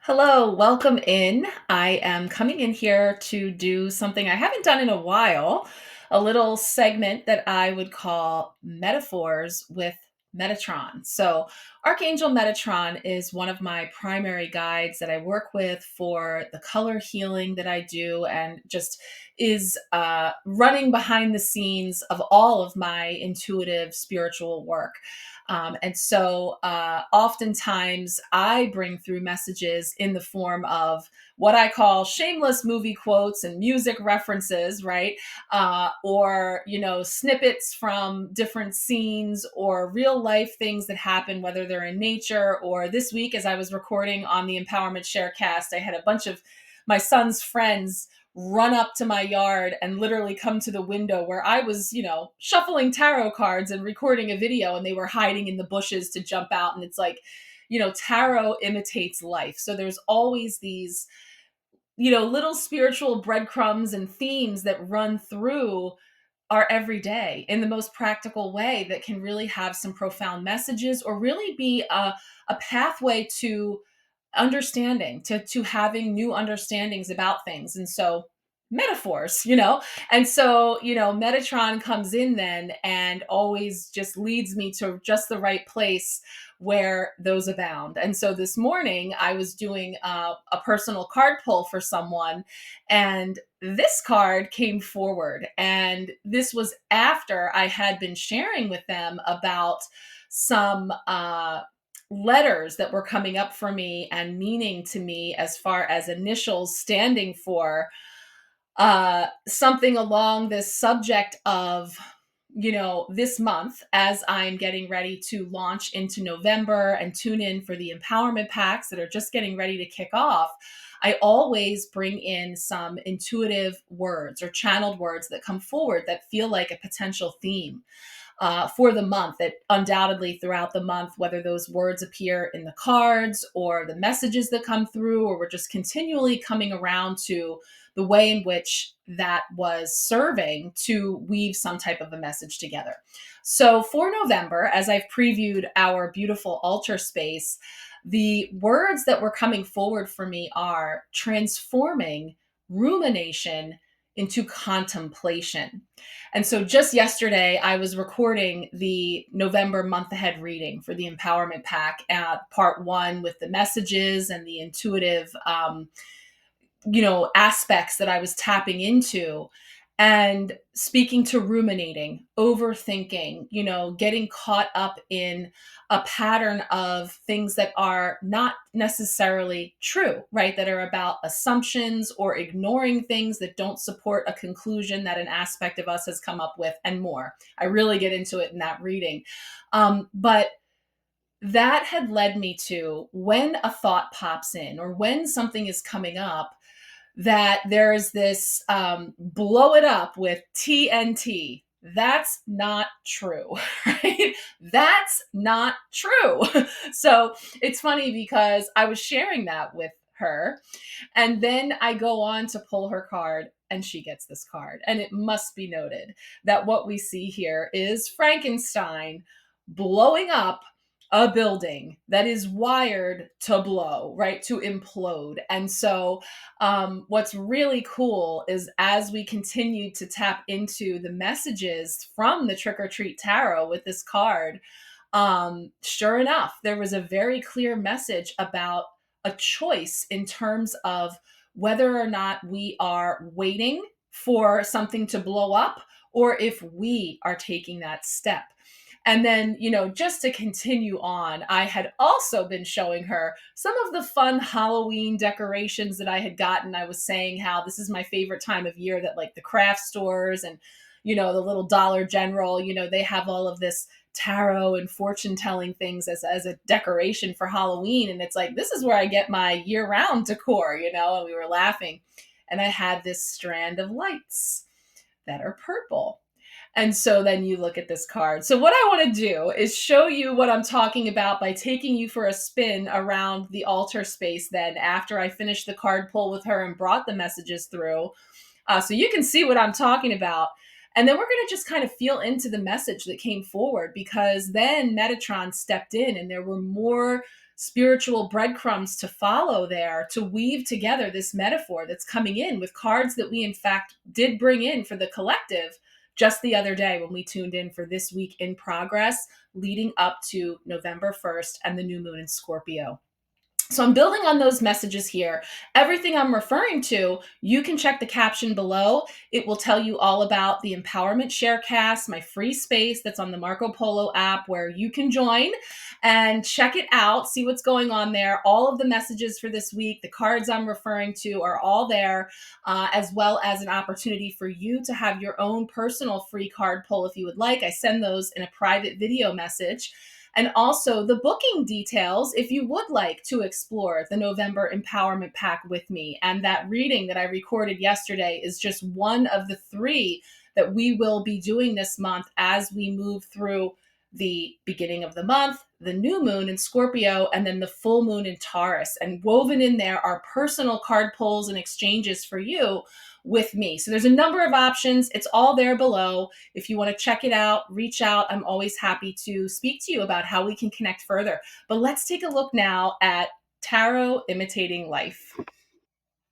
Hello, welcome in. I am coming in here to do something I haven't done in a while, a little segment that I would call Metaphors with Metatron. So, Archangel Metatron is one of my primary guides that I work with for the color healing that I do, and just is running behind the scenes of all of my intuitive spiritual work. Oftentimes I bring through messages in the form of what I call shameless movie quotes and music references, right? Or snippets from different scenes or real life things that happen, whether they're in nature or this week, as I was recording on the Empowerment Sharecast, I had a bunch of my son's friends run up to my yard and literally come to the window where I was, shuffling tarot cards and recording a video, and they were hiding in the bushes to jump out. And it's like, tarot imitates life. So there's always these, little spiritual breadcrumbs and themes that run through our everyday in the most practical way that can really have some profound messages or really be a pathway to understanding, to having new understandings about things. And so metaphors, Metatron comes in then and always just leads me to just the right place where those abound. And so this morning I was doing a personal card pull for someone, and this card came forward. And this was after I had been sharing with them about some letters that were coming up for me and meaning to me, as far as initials standing for something along this subject of, this month, as I'm getting ready to launch into November and tune in for the empowerment packs that are just getting ready to kick off. I always bring in some intuitive words or channeled words that come forward that feel like a potential theme for the month, that undoubtedly throughout the month, whether those words appear in the cards or the messages that come through, or we're just continually coming around to the way in which that was serving to weave some type of a message together. So for November, as I've previewed our beautiful altar space, the words that were coming forward for me are transforming rumination into contemplation. And so just yesterday, I was recording the November month ahead reading for the Empowerment Pack, part one, with the messages and the intuitive, aspects that I was tapping into, and speaking to ruminating, overthinking, getting caught up in a pattern of things that are not necessarily true, right? That are about assumptions or ignoring things that don't support a conclusion that an aspect of us has come up with, and more. I really get into it in that reading. But that had led me to, when a thought pops in or when something is coming up, that there's this blow it up with T.N.T. That's not true, right? That's not true. So it's funny because I was sharing that with her, and then I go on to pull her card, and she gets this card. And it must be noted that what we see here is Frankenstein blowing up a building that is wired to blow, right? To implode. And so what's really cool is, as we continue to tap into the messages from the Trick or Treat Tarot with this card, sure enough, there was a very clear message about a choice in terms of whether or not we are waiting for something to blow up, or if we are taking that step. And then, just to continue on, I had also been showing her some of the fun Halloween decorations that I had gotten. I was saying how this is my favorite time of year, that like the craft stores and, the little Dollar General, they have all of this tarot and fortune telling things as a decoration for Halloween. And it's like, this is where I get my year round decor, and we were laughing. And I had this strand of lights that are purple. And so then you look at this card. So what I want to do is show you what I'm talking about by taking you for a spin around the altar space then, after I finished the card pull with her and brought the messages through. So you can see what I'm talking about. And then we're going to just kind of feel into the message that came forward, because then Metatron stepped in and there were more spiritual breadcrumbs to follow there to weave together this metaphor that's coming in with cards that we, in fact, did bring in for the collective just the other day when we tuned in for this week in progress leading up to November 1st and the new moon in Scorpio. So I'm building on those messages here. Everything I'm referring to, you can check the caption below. It will tell you all about the Empowerment Sharecast, my free space that's on the Marco Polo app where you can join and check it out, see what's going on there. All of the messages for this week, the cards I'm referring to are all there, as well as an opportunity for you to have your own personal free card pull if you would like. I send those in a private video message. And also the booking details if you would like to explore the November Empowerment Pack with me. And that reading that I recorded yesterday is just one of the 3 that we will be doing this month as we move through the beginning of the month, the new moon in Scorpio, and then the full moon in Taurus. And woven in there are personal card pulls and exchanges for you with me. So there's a number of options. It's all there below. If you want to check it out, reach out. I'm always happy to speak to you about how we can connect further. But let's take a look now at Tarot Imitating Life.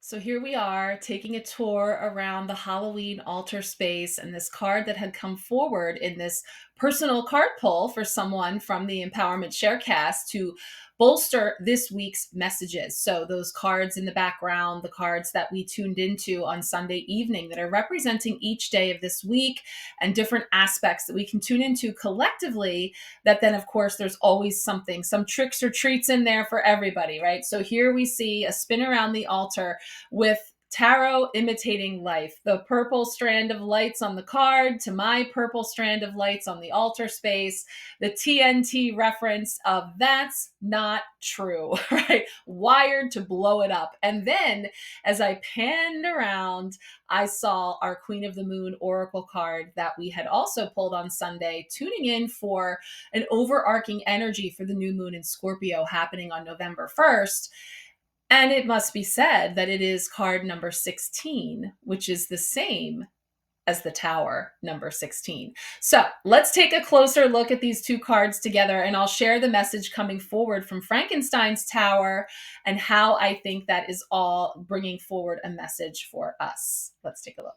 So here we are taking a tour around the Halloween altar space, and this card that had come forward in this personal card pull for someone from the Empowerment Sharecast to bolster this week's messages. So those cards in the background, the cards that we tuned into on Sunday evening that are representing each day of this week and different aspects that we can tune into collectively, that then of course there's always something, some tricks or treats in there for everybody, right? So here we see a spin around the altar with Tarot Imitating Life, the purple strand of lights on the card to my purple strand of lights on the altar space, the T.N.T reference of that's not true, right? Wired to blow it up. And then as I panned around, I saw our Queen of the Moon Oracle card that we had also pulled on Sunday, tuning in for an overarching energy for the new moon in Scorpio happening on November 1st. And it must be said that it is card number 16, which is the same as the Tower number 16. So let's take a closer look at these 2 cards together, and I'll share the message coming forward from Frankenstein's Tower and how I think that is all bringing forward a message for us. Let's take a look.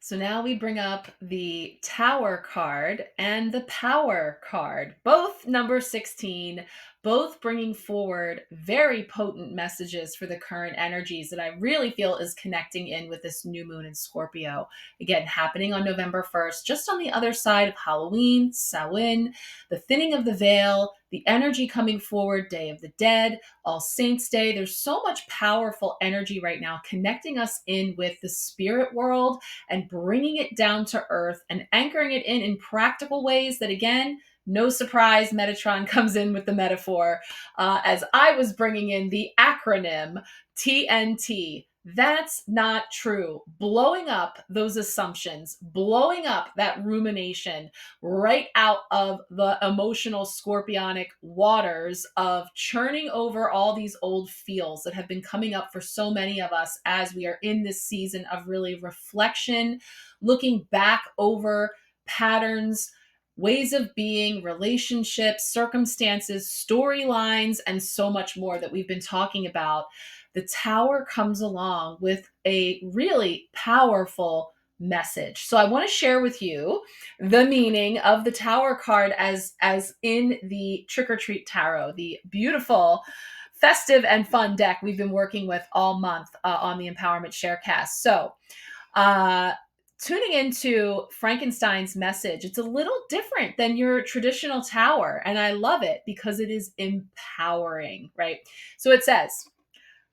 So now we bring up the Tower card and the Power card, both number 16, both bringing forward very potent messages for the current energies that I really feel is connecting in with this new moon in Scorpio. Again, happening on November 1st, just on the other side of Halloween, Samhain, the thinning of the veil, the energy coming forward, Day of the Dead, All Saints Day. There's so much powerful energy right now connecting us in with the spirit world and bringing it down to earth and anchoring it in practical ways that, again, no surprise, Metatron comes in with the metaphor as I was bringing in the acronym T.N.T. That's not true. Blowing up those assumptions, blowing up that rumination right out of the emotional scorpionic waters of churning over all these old feels that have been coming up for so many of us as we are in this season of really reflection, looking back over patterns, ways of being, relationships, circumstances, storylines, and so much more that we've been talking about. The Tower comes along with a really powerful message. So I want to share with you the meaning of the Tower card as in the Trick or Treat Tarot, the beautiful, festive, and fun deck we've been working with all month on the Empowerment Sharecast. So tuning into Frankenstein's message, it's a little different than your traditional Tower, and I love it because it is empowering, right? So it says,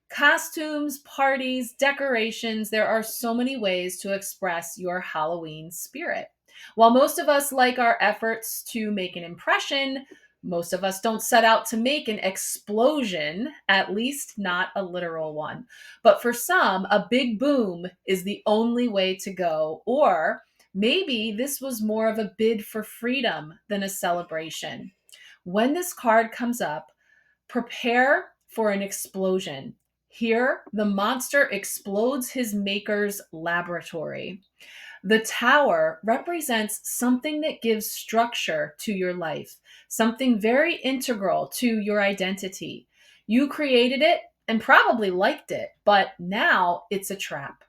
costumes, parties, decorations, there are so many ways to express your Halloween spirit. While most of us like our efforts to make an impression, most of us don't set out to make an explosion, at least not a literal one. But for some, a big boom is the only way to go. Or maybe this was more of a bid for freedom than a celebration. When this card comes up, prepare for an explosion. Here, the monster explodes his maker's laboratory. The tower represents something that gives structure to your life, something very integral to your identity. You created it and probably liked it, but now it's a trap.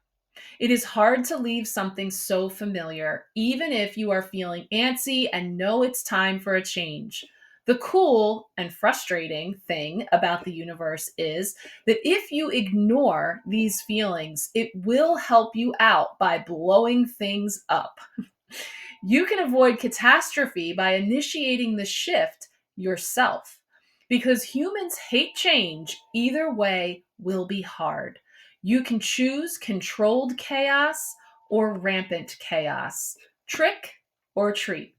It is hard to leave something so familiar, even if you are feeling antsy and know it's time for a change. The cool and frustrating thing about the universe is that if you ignore these feelings, it will help you out by blowing things up. You can avoid catastrophe by initiating the shift yourself. Because humans hate change, either way will be hard. You can choose controlled chaos or rampant chaos, trick or treat.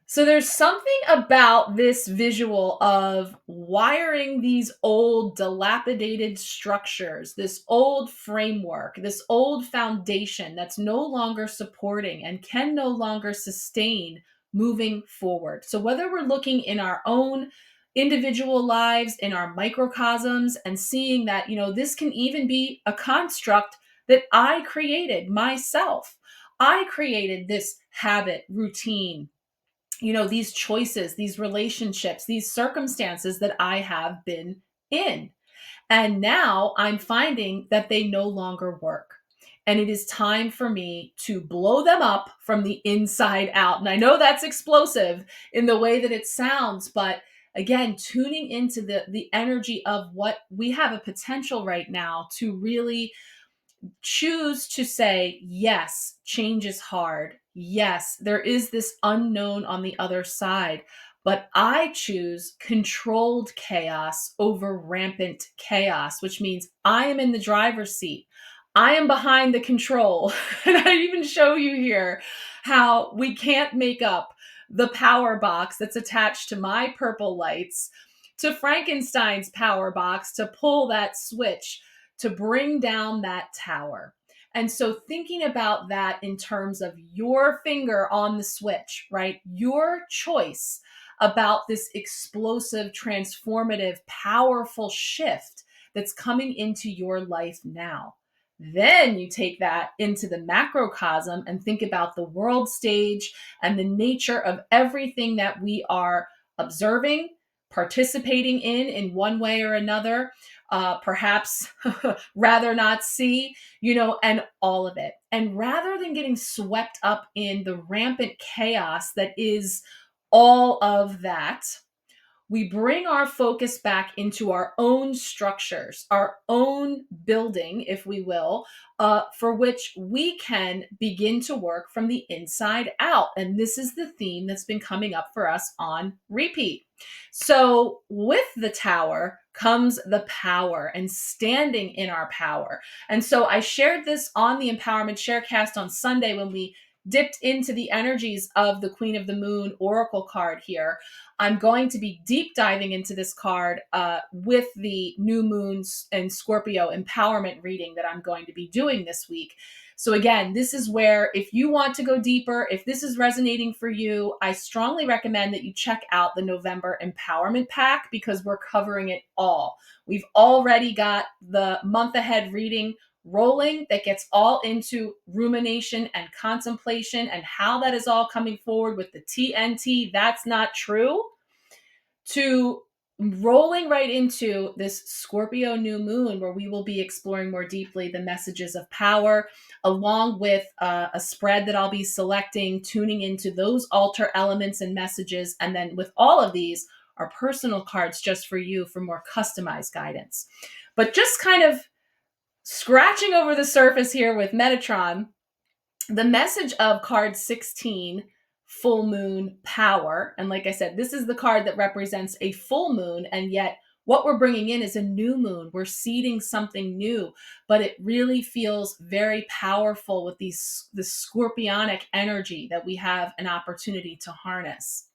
So there's something about this visual of wiring these old dilapidated structures, this old framework, this old foundation that's no longer supporting and can no longer sustain moving forward. So whether we're looking in our own individual lives, in our microcosms, and seeing that, this can even be a construct that I created myself. I created this habit, routine, these choices, these relationships, these circumstances that I have been in. And now I'm finding that they no longer work. And it is time for me to blow them up from the inside out. And I know that's explosive in the way that it sounds, but again, tuning into the energy of what we have a potential right now to really choose to say, yes, change is hard. Yes, there is this unknown on the other side, but I choose controlled chaos over rampant chaos, which means I am in the driver's seat. I am behind the control. And I even show you here how we can't make up the power box that's attached to my purple lights to Frankenstein's power box to pull that switch to bring down that tower. And so thinking about that in terms of your finger on the switch, right? Your choice about this explosive, transformative, powerful shift that's coming into your life now. Then you take that into the macrocosm and think about the world stage and the nature of everything that we are observing, participating in one way or another, perhaps rather not see, and all of it. And rather than getting swept up in the rampant chaos that is all of that, we bring our focus back into our own structures, our own building, if we will, for which we can begin to work from the inside out. And this is the theme that's been coming up for us on repeat. So, with the tower comes the power and standing in our power. And so, I shared this on the Empowerment Sharecast on Sunday when we dipped into the energies of the Queen of the Moon Oracle card here. I'm going to be deep diving into this card with the new moons and Scorpio empowerment reading that I'm going to be doing this week. So again, this is where if you want to go deeper, if this is resonating for you, I strongly recommend that you check out the November empowerment pack because we're covering it all. We've already got the month ahead reading rolling that gets all into rumination and contemplation and how that is all coming forward with the T.N.T. That's not true, to rolling right into this Scorpio new moon where we will be exploring more deeply the messages of power, along with a spread that I'll be selecting, tuning into those altar elements and messages. And then with all of these are personal cards just for you for more customized guidance. But just kind of scratching over the surface here with Metatron, the message of card 16, full moon power. And like I said, this is the card that represents a full moon. And yet what we're bringing in is a new moon. We're seeding something new, but it really feels very powerful with this scorpionic energy that we have an opportunity to harness.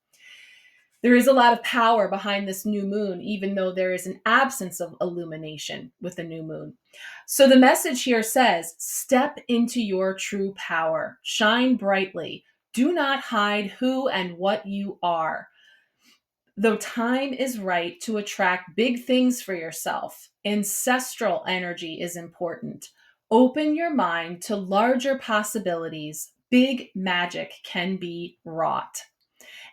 There is a lot of power behind this new moon, even though there is an absence of illumination with the new moon. So the message here says, step into your true power, shine brightly, do not hide who and what you are. The time is right to attract big things for yourself. Ancestral energy is important. Open your mind to larger possibilities. Big magic can be wrought.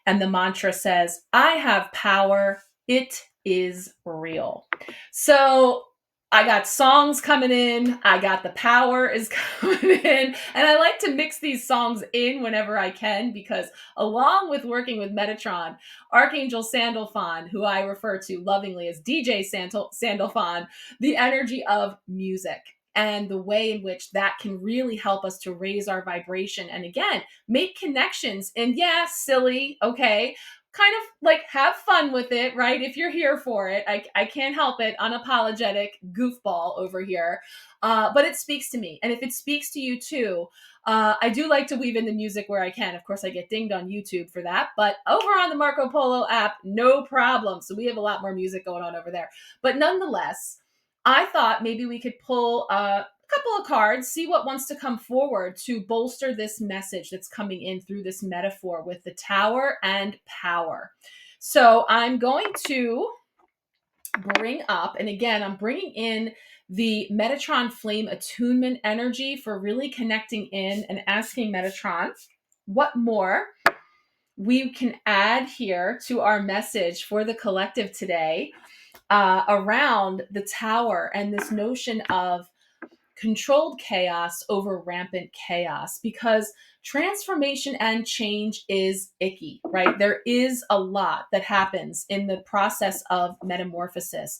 And the mantra says, I have power. It is real. So I got songs coming in. I got the power is coming in. And I like to mix these songs in whenever I can because, along with working with Metatron, Archangel Sandalphon, who I refer to lovingly as DJ Sandalphon, the energy of music and the way in which that can really help us to raise our vibration. And again, make connections. And yeah, silly, okay, kind of like have fun with it, right? If you're here for it, I can't help it. Unapologetic goofball over here. But it speaks to me. And if it speaks to you too, I do like to weave in the music where I can. Of course, I get dinged on YouTube for that, but over on the Marco Polo app, no problem. So we have a lot more music going on over there. But nonetheless, I thought maybe we could pull couple of cards, see what wants to come forward to bolster this message that's coming in through this metaphor with the tower and power. So I'm going to bring up, and again, I'm bringing in the Metatron flame attunement energy for really connecting in and asking Metatron what more we can add here to our message for the collective today around the tower and this notion of controlled chaos over rampant chaos, because transformation and change is icky, right? There is a lot that happens in the process of metamorphosis.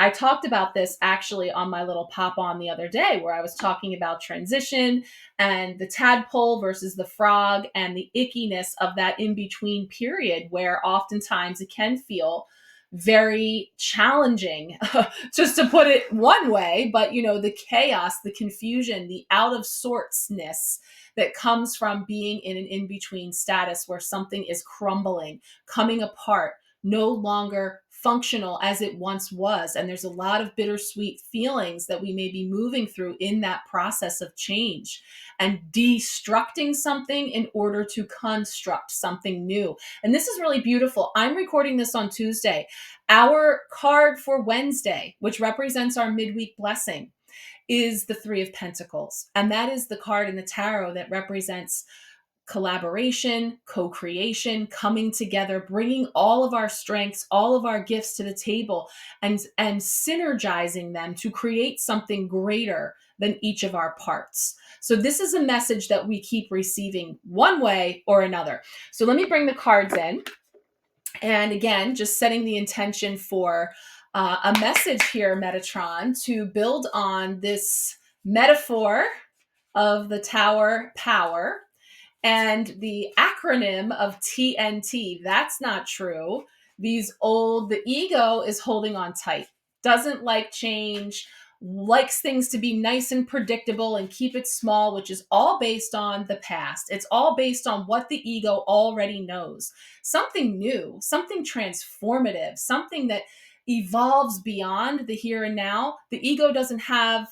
I talked about this actually on my little pop on the other day, where I was talking about transition and the tadpole versus the frog and the ickiness of that in between period, where oftentimes it can feel very challenging, just to put it one way. But the chaos, the confusion, the out of sortsness that comes from being in an in-between status where something is crumbling, coming apart, no longer functional as it once was. And there's a lot of bittersweet feelings that we may be moving through in that process of change and destructing something in order to construct something new. And this is really beautiful. I'm recording this on Tuesday. Our card for Wednesday, which represents our midweek blessing, is the Three of Pentacles. And that is the card in the tarot that represents collaboration, co-creation, coming together, bringing all of our strengths, all of our gifts to the table, and synergizing them to create something greater than each of our parts. So this is a message that we keep receiving one way or another. So let me bring the cards in. And again, just setting the intention for a message here, Metatron, to build on this metaphor of the tower power and the acronym of T.N.T. That's not true. The ego is holding on tight, doesn't like change, likes things to be nice and predictable and keep it small, which is all based on the past. It's all based on what the ego already knows. Something new, something transformative, something that evolves beyond the here and now. The ego doesn't have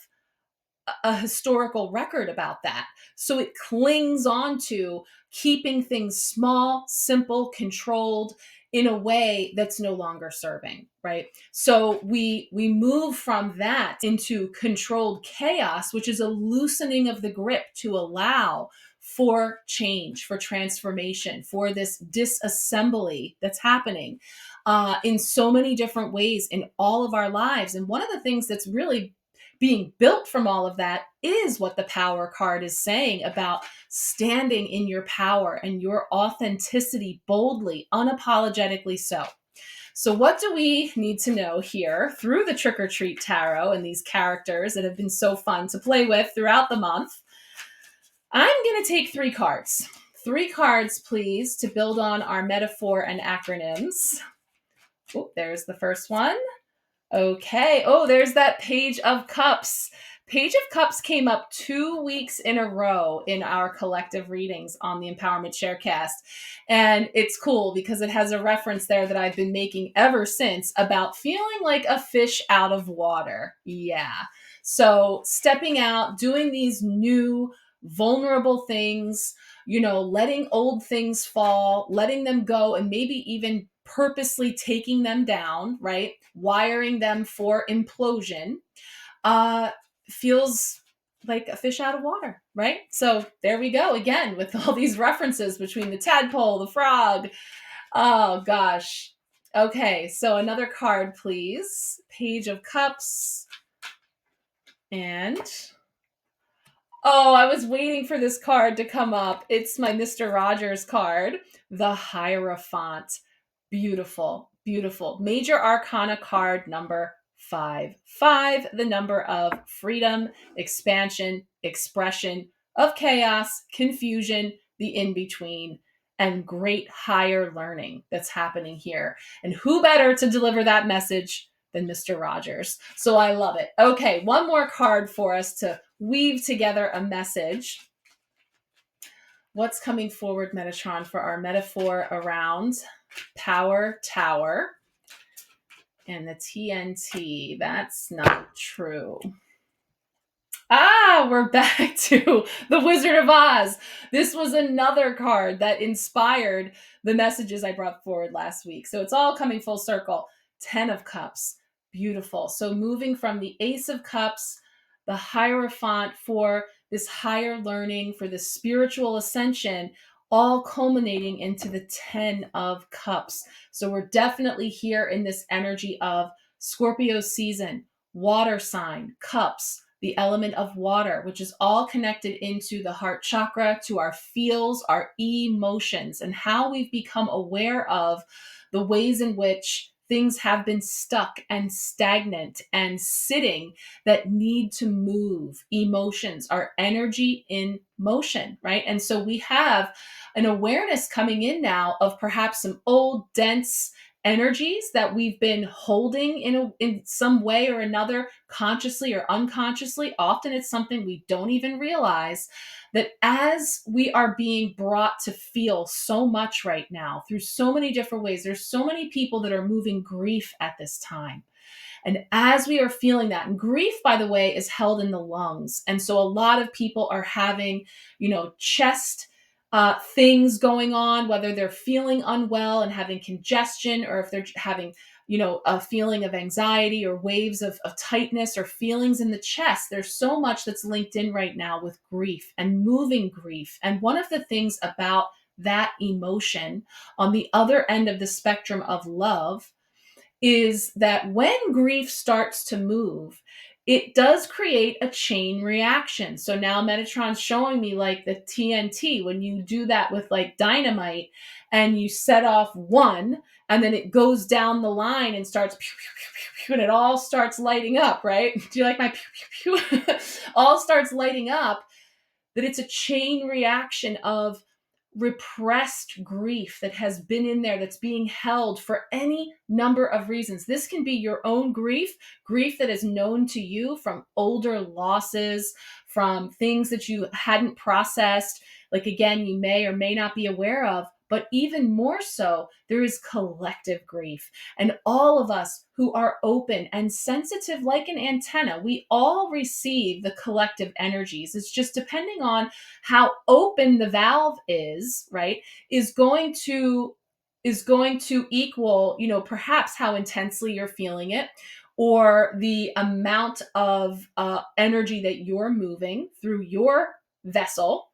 a historical record about that. So it clings on to keeping things small, simple, controlled in a way that's no longer serving, right? So we move from that into controlled chaos, which is a loosening of the grip to allow for change, for transformation, for this disassembly that's happening in so many different ways in all of our lives. And one of the things that's really being built from all of that is what the power card is saying about standing in your power and your authenticity boldly, unapologetically so. So what do we need to know here through the Trick or Treat Tarot and these characters that have been so fun to play with throughout the month? I'm going to take 3 cards. 3 cards, please, to build on our metaphor and acronyms. Oh, there's the first one. Okay. Oh, there's that Page of Cups. Page of Cups came up 2 weeks in a row in our collective readings on the Empowerment Sharecast. And it's cool because it has a reference there that I've been making ever since about feeling like a fish out of water. Yeah. So stepping out, doing these new vulnerable things, letting old things fall, letting them go, and maybe even purposely taking them down, right? Wiring them for implosion, feels like a fish out of water, right? So there we go again with all these references between the tadpole, the frog. Oh gosh. Okay, so another card, please. Page of Cups. And oh, I was waiting for this card to come up. It's my Mr. Rogers card, the Hierophant. Beautiful, beautiful. Major Arcana card number 5. 5, the number of freedom, expansion, expression, of chaos, confusion, the in between, and great higher learning that's happening here. And who better to deliver that message than Mr. Rogers? So I love it. Okay, one more card for us to weave together a message. What's coming forward, Metatron, for our metaphor around Power Tower and the T.N.T? That's not true. Ah, we're back to the Wizard of Oz. This was another card that inspired the messages I brought forward last week. So it's all coming full circle. 10 of Cups. Beautiful. So moving from the Ace of Cups, the Hierophant for this higher learning, for this spiritual ascension, all culminating into the 10 of Cups. So we're definitely here in this energy of Scorpio season, water sign, cups, the element of water, which is all connected into the heart chakra, to our feels, our emotions, and how we've become aware of the ways in which things have been stuck and stagnant and sitting that need to move. Emotions are energy in motion, right? And so we have an awareness coming in now of perhaps some old, dense energies that we've been holding in some way or another, consciously or unconsciously. Often it's something we don't even realize, that as we are being brought to feel so much right now through so many different ways, there's so many people that are moving grief at this time. And as we are feeling that, and grief, by the way, is held in the lungs. And so a lot of people are having, chest things going on, whether they're feeling unwell and having congestion, or if they're having, a feeling of anxiety or waves of tightness or feelings in the chest. There's so much that's linked in right now with grief and moving grief. And one of the things about that emotion on the other end of the spectrum of love is that when grief starts to move, it does create a chain reaction. So now Metatron's showing me like the T.N.T, when you do that with like dynamite and you set off one and then it goes down the line and starts pew, pew, pew, pew, pew, and it all starts lighting up, right? Do you like my pew, pew, pew? All starts lighting up, that it's a chain reaction of repressed grief that has been in there, that's being held for any number of reasons. This can be your own grief that is known to you from older losses, from things that you hadn't processed, like again, you may or may not be aware of. But even more so, there is collective grief. And all of us who are open and sensitive like an antenna, we all receive the collective energies. It's just depending on how open the valve is, right, is going to equal, perhaps how intensely you're feeling it, or the amount of energy that you're moving through your vessel.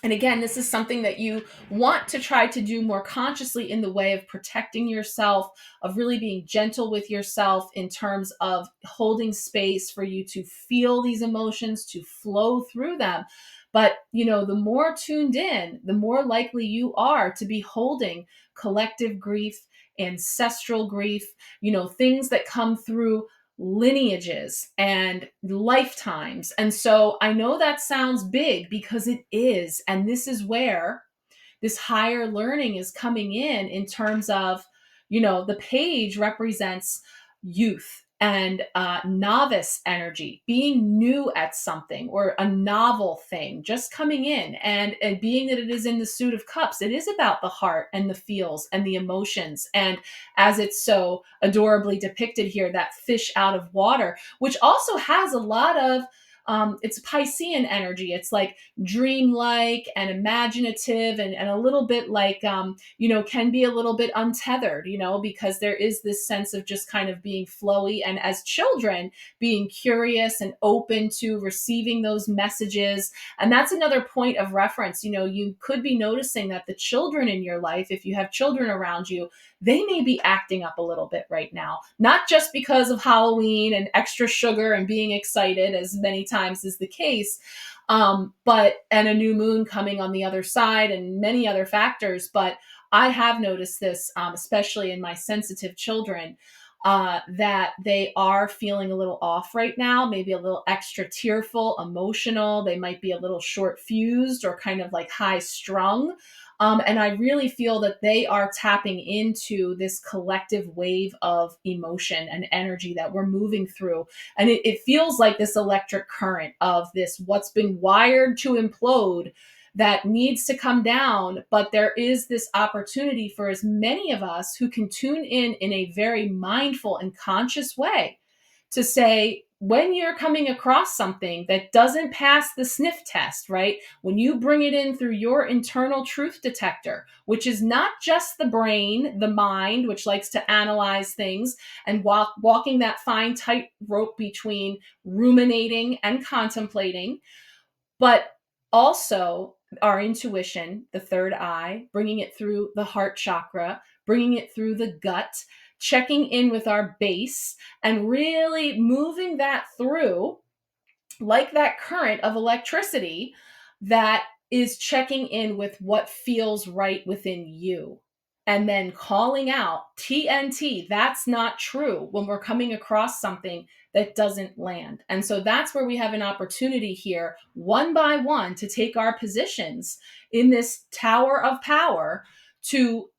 And again, this is something that you want to try to do more consciously in the way of protecting yourself, of really being gentle with yourself in terms of holding space for you to feel these emotions, to flow through them. But, the more tuned in, the more likely you are to be holding collective grief, ancestral grief, things that come through lineages and lifetimes. And so I know that sounds big, because it is. And this is where this higher learning is coming in terms of, the page represents youth and novice energy, being new at something, or a novel thing just coming in. And being that it is in the suit of cups, it is about the heart and the feels and the emotions. And as it's so adorably depicted here, that fish out of water, which also has a lot of It's Piscean energy. It's like dreamlike and imaginative, and a little bit like, can be a little bit untethered, because there is this sense of just kind of being flowy. And as children, being curious and open to receiving those messages. And that's another point of reference. You could be noticing that the children in your life, if you have children around you, they may be acting up a little bit right now, not just because of Halloween and extra sugar and being excited, as many times is the case, and a new moon coming on the other side and many other factors. But I have noticed this, especially in my sensitive children, that they are feeling a little off right now, maybe a little extra tearful, emotional. They might be a little short fused or kind of like high strung. And I really feel that they are tapping into this collective wave of emotion and energy that we're moving through. And it feels like this electric current of this, what's been wired to implode, that needs to come down. But there is this opportunity for as many of us who can tune in a very mindful and conscious way to say, when you're coming across something that doesn't pass the sniff test, right? When you bring it in through your internal truth detector, which is not just the brain, the mind, which likes to analyze things, and walking that fine tight rope between ruminating and contemplating, but also our intuition, the third eye, bringing it through the heart chakra, bringing it through the gut, checking in with our base, and really moving that through like that current of electricity that is checking in with what feels right within you. And then calling out T.N.T, that's not true, when we're coming across something that doesn't land. And so that's where we have an opportunity here, one by one, to take our positions in this tower of power, to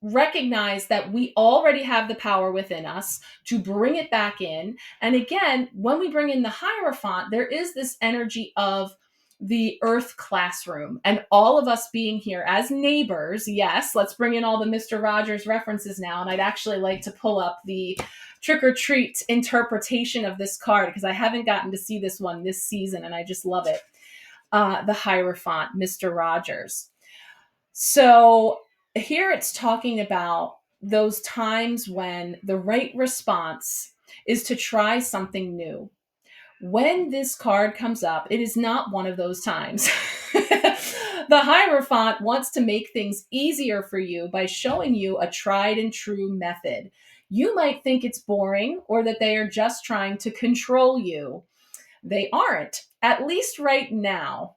recognize that we already have the power within us, to bring it back in. And again, when we bring in the Hierophant, there is this energy of the earth classroom and all of us being here as neighbors. Yes, let's bring in all the Mr. Rogers references now. And I'd actually like to pull up the trick or treat interpretation of this card, because I haven't gotten to see this one this season and I just love it. The Hierophant, Mr. Rogers. So here it's talking about those times when the right response is to try something new. When this card comes up, it is not one of those times. The Hierophant wants to make things easier for you by showing you a tried and true method. You might think it's boring or that they are just trying to control you. They aren't, at least right now.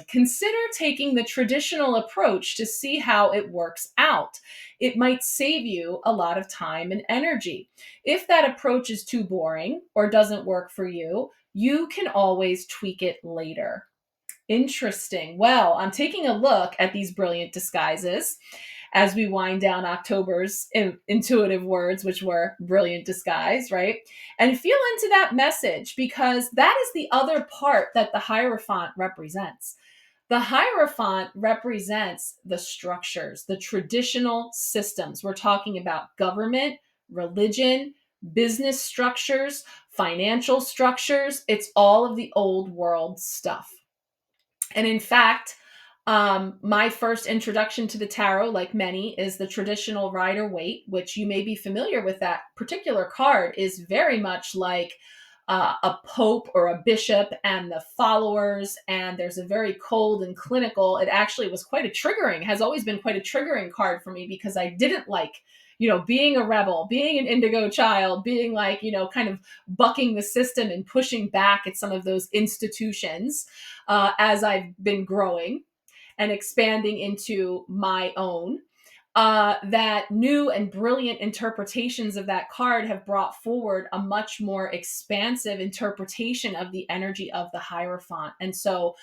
Consider taking the traditional approach to see how it works out. It might save you a lot of time and energy. If that approach is too boring or doesn't work for you, you can always tweak it later. Interesting. Well, I'm taking a look at these brilliant disguises as we wind down October's intuitive words, which were brilliant disguise, right? And feel into that message, because that is the other part that the Hierophant represents. The Hierophant represents the structures, the traditional systems. We're talking about government, religion, business structures, financial structures. It's all of the old world stuff. And in fact, my first introduction to the tarot, like many, is the traditional Rider Waite, which you may be familiar with. That particular card is very much like a pope or a bishop and the followers, and there's a very cold and clinical. It actually was quite a triggering, has always been quite a triggering card for me, because I didn't like, being a rebel, being an indigo child, being like, kind of bucking the system and pushing back at some of those institutions, as I've been growing and expanding into my own. That new and brilliant interpretations of that card have brought forward a much more expansive interpretation of the energy of the Hierophant. And so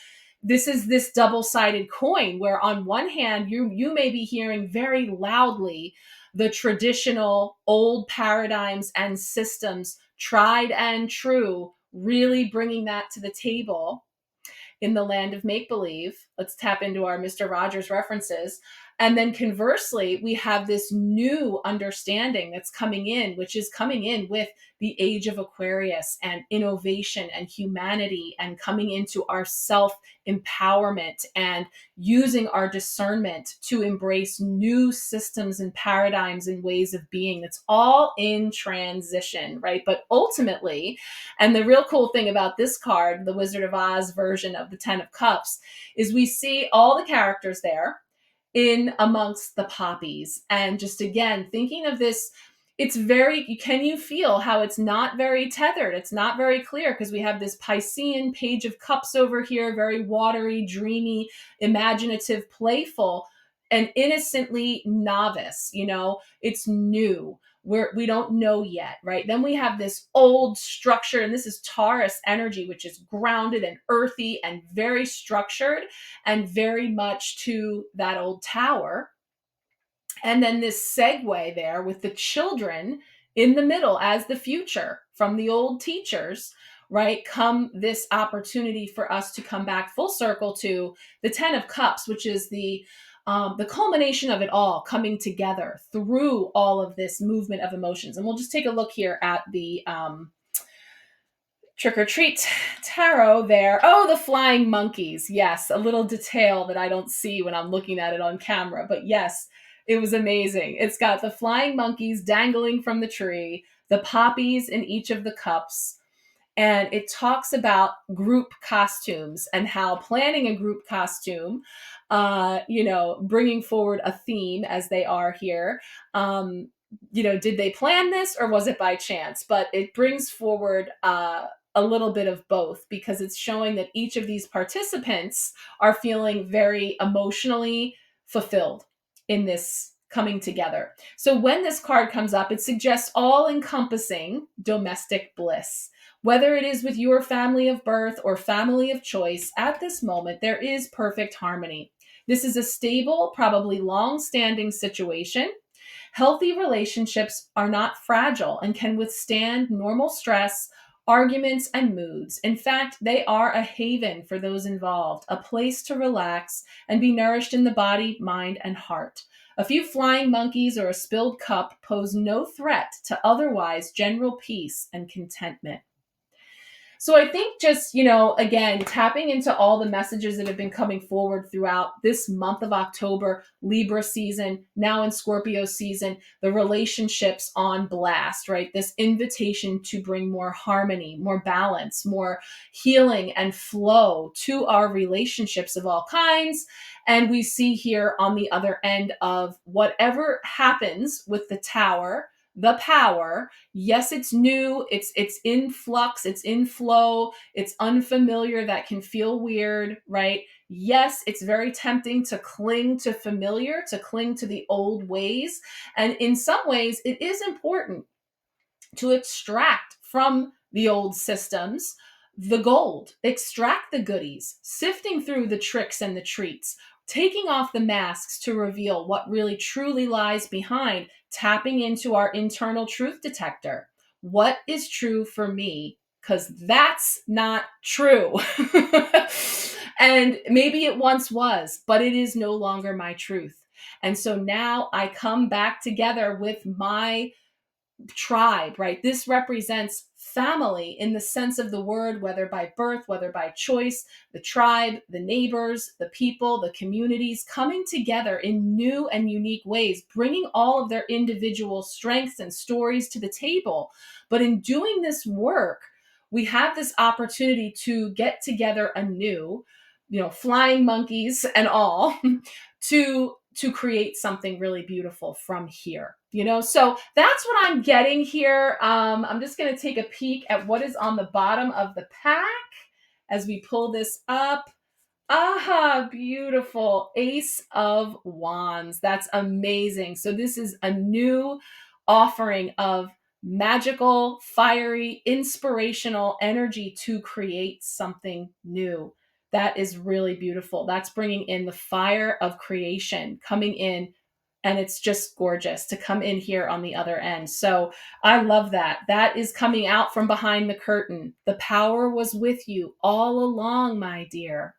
this is this double-sided coin, where on one hand, you may be hearing very loudly the traditional old paradigms and systems, tried and true, really bringing that to the table in the land of make believe. Let's tap into our Mr. Rogers references. And then conversely, we have this new understanding that's coming in, which is coming in with the age of Aquarius and innovation and humanity, and coming into our self empowerment and using our discernment to embrace new systems and paradigms and ways of being. That's all in transition, right? But ultimately, and the real cool thing about this card, the Wizard of Oz version of the Ten of Cups, is we see all the characters there in amongst the poppies. And just again, thinking of this, it's very, can you feel how it's not very tethered? It's not very clear because we have this Piscean Page of Cups over here, very watery, dreamy, imaginative, playful, and innocently novice. It's new. We don't know yet, right? Then we have this old structure, and this is Taurus energy, which is grounded and earthy and very structured and very much to that old tower. And then this segue there with the children in the middle as the future from the old teachers, right? Come this opportunity for us to come back full circle to the Ten of Cups, which is the culmination of it all coming together through all of this movement of emotions. And we'll just take a look here at the Trick or Treat tarot there. Oh, the flying monkeys. Yes, a little detail that I don't see when I'm looking at it on camera. But yes, it was amazing. It's got the flying monkeys dangling from the tree, the poppies in each of the cups, and it talks about group costumes and how planning a group costume, bringing forward a theme as they are here. Did they plan this or was it by chance? But it brings forward a little bit of both, because it's showing that each of these participants are feeling very emotionally fulfilled in this coming together. So when this card comes up, it suggests all encompassing domestic bliss. Whether it is with your family of birth or family of choice, at this moment, there is perfect harmony. This is a stable, probably long standing situation. Healthy relationships are not fragile and can withstand normal stress, arguments, and moods. In fact, they are a haven for those involved, a place to relax and be nourished in the body, mind, and heart. A few flying monkeys or a spilled cup pose no threat to otherwise general peace and contentment. So I think just, again, tapping into all the messages that have been coming forward throughout this month of October, Libra season, now in Scorpio season, the relationships on blast, right? This invitation to bring more harmony, more balance, more healing and flow to our relationships of all kinds. And we see here on the other end of whatever happens with the tower, the power. Yes, it's new, it's in flux, it's in flow, it's unfamiliar, that can feel weird, right? Yes, it's very tempting to cling to familiar, to cling to the old ways, and in some ways it is important to extract from the old systems the gold, extract the goodies, sifting through the tricks and the treats, taking off the masks to reveal what really truly lies behind, tapping into our internal truth detector. What is true for me? Because that's not true. And maybe it once was, but it is no longer my truth. And so now I come back together with my tribe, right? This represents family in the sense of the word, whether by birth, whether by choice, the tribe, the neighbors, the people, the communities coming together in new and unique ways, bringing all of their individual strengths and stories to the table. But in doing this work, we have this opportunity to get together anew, flying monkeys and all, to create something really beautiful from here. So that's what I'm getting here. I'm just going to take a peek at what is on the bottom of the pack as we pull this up. Aha, beautiful. Ace of Wands. That's amazing. So this is a new offering of magical, fiery, inspirational energy to create something new. That is really beautiful. That's bringing in the fire of creation coming in, and it's just gorgeous to come in here on the other end. So I love that. That is coming out from behind the curtain. The power was with you all along, my dear.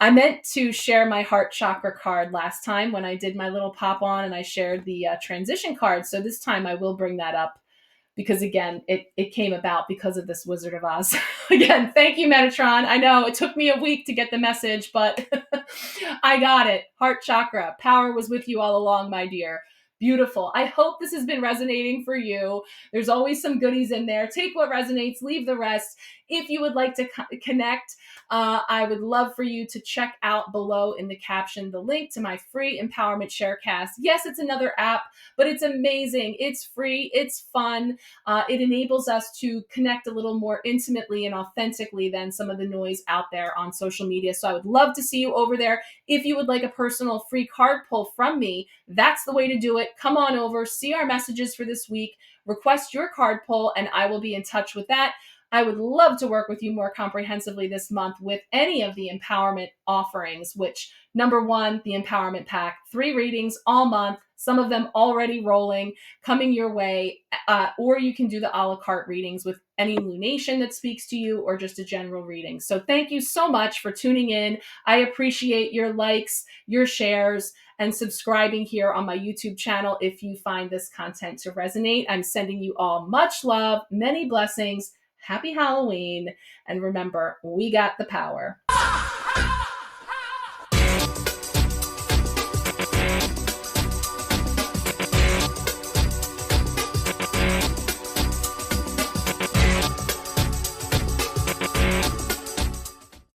I meant to share my heart chakra card last time when I did my little pop on and I shared the transition card. So this time I will bring that up because again, it came about because of this Wizard of Oz. Again, thank you, Metatron. I know it took me a week to get the message, but I got it. Heart chakra. Power was with you all along, my dear. Beautiful. I hope this has been resonating for you. There's always some goodies in there. Take what resonates, leave the rest. If you would like to connect, I would love for you to check out below in the caption the link to my free Empowerment Sharecast. Yes, it's another app, but it's amazing. It's free. It's fun. It enables us to connect a little more intimately and authentically than some of the noise out there on social media. So I would love to see you over there. If you would like a personal free card pull from me, that's the way to do it. Come on over, see our messages for this week, request your card pull, and I will be in touch with that. I would love to work with you more comprehensively this month with any of the empowerment offerings, which number one, the empowerment pack, 3 readings all month, some of them already rolling, coming your way, or you can do the a la carte readings with any lunation that speaks to you or just a general reading. So thank you so much for tuning in. I appreciate your likes, your shares, and subscribing here on my YouTube channel if you find this content to resonate. I'm sending you all much love, many blessings. Happy Halloween. And remember, we got the power.